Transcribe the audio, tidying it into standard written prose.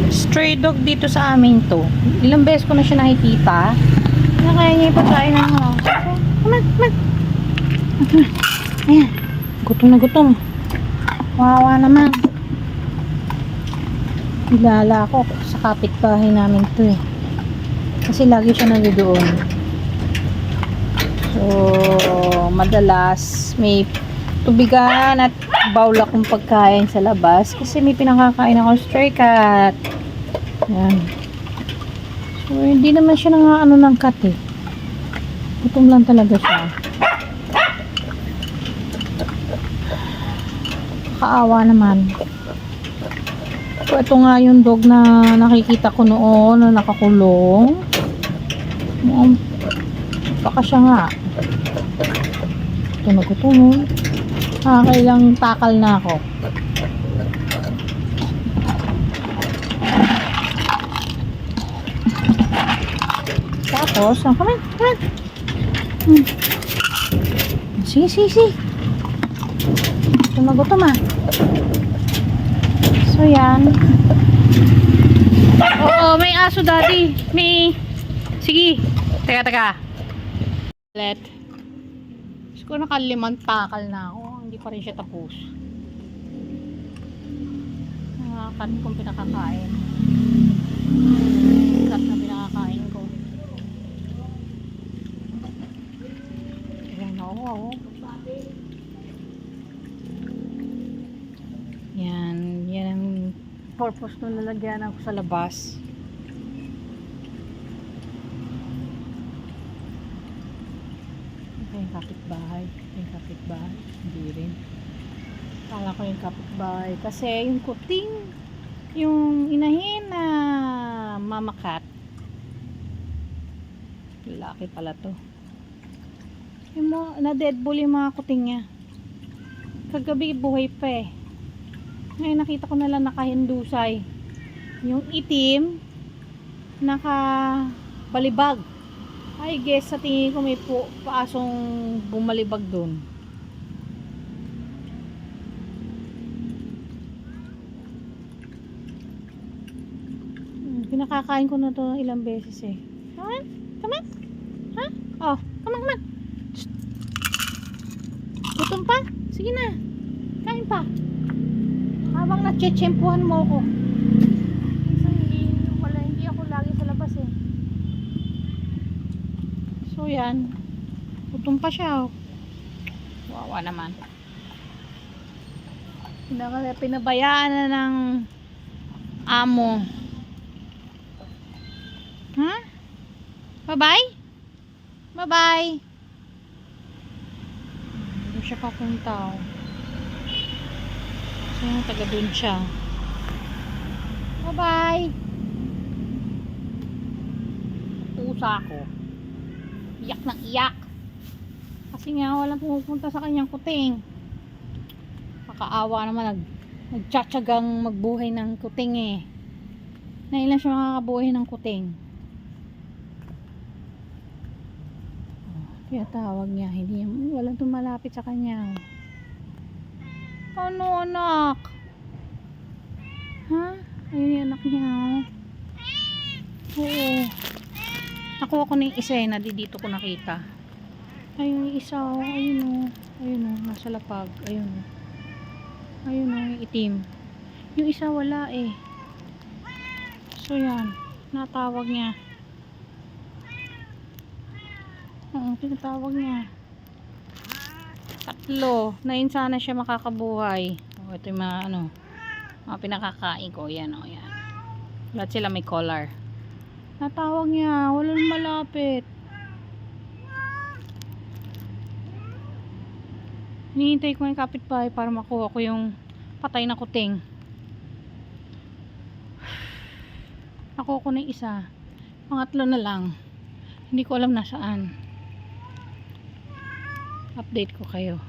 Stray dog dito sa amin to. Ilang beses ko na siya nakikita. Kaya niya ipagkain ng ano. Come on, come on. Ayan. Gutom na gutom. Wawa naman. Kilala ako sa kapitbahay namin to eh. Kasi lagi siya nandoon. So, madalas may tubigan at bowl akong pagkain sa labas kasi may pinakakain ako stray cat. Yan. So, hindi naman siya ano ng cat eh. Gutom lang talaga siya. Kaawa naman. So, ito nga yung dog na nakikita ko noon na nakakulong. Baka siya nga. Ito na gutom mo. Kailang takal na ako. Tapos, come on, come on. Sige. Ito na gutom ah. So, yan. Oo, may aso daddy. Sige. Teka. Let. Siguro nakalimang takal na ako. Hindi pa rin siya tapos. Kan kong pinakakain. Kat na pinakakain ko. Ayan ako. Yan ang purpose nung lalagyan ako sa labas. Yung kapitbahay. Hindi rin. Kala ko yung kapitbahay. Kasi yung kuting, yung inahin na mamakat. Laki pala to. Yung na-deadball yung mga kuting niya. Kagabi buhay pa eh. Ngayon nakita ko na lang nakahindusay. Yung itim, nakabalibag. I guess sa tingin ko may paasong bumalibag doon. Pinakakain ko na to ilang beses eh. Come on. Ha? Oh, come on. Gutom pa? Sige na. Kain pa. Habang natsetsempuhan mo ako. Hindi ako lagi sa labas eh. So yan. Gutom pa siya oh. Wawa naman. Pinabayaan na ng amo. Huh? Bye-bye. Hindi siya papunta oh. So taga dun siya. Bye-bye. Pusa ko. Iyak ng iyak. Kasi nga walang pumupunta sa kanyang kuting. Makaawa naman nagtsatsagang magbuhay ng kuting eh. Nailan siya makakabuhay ng kuting. Kaya tawag niya. Walang tumalapit sa kanya. Ano anak? Ha? Ayun yung anak niya. Oo. Nakuha ko na yung isa eh. Dito ko nakita. Ayun yung isa. Ayun o. Nasa lapag. Ayun o. Yung itim. Yung isa wala eh. So yan. Natawag niya. Oo. Tinatawag niya. 3. Nain sana siya makakabuhay. Oh, ito yung mga pinakakain ko. Yan o. Yan. Lahat sila may collar. Natawag niya. Walang malapit. Hinihintay ko yung kapitbahay para makuha ko yung patay na kuting. Nakuha ko na yung isa. Pangatlo na lang. Hindi ko alam nasaan. Update ko kayo.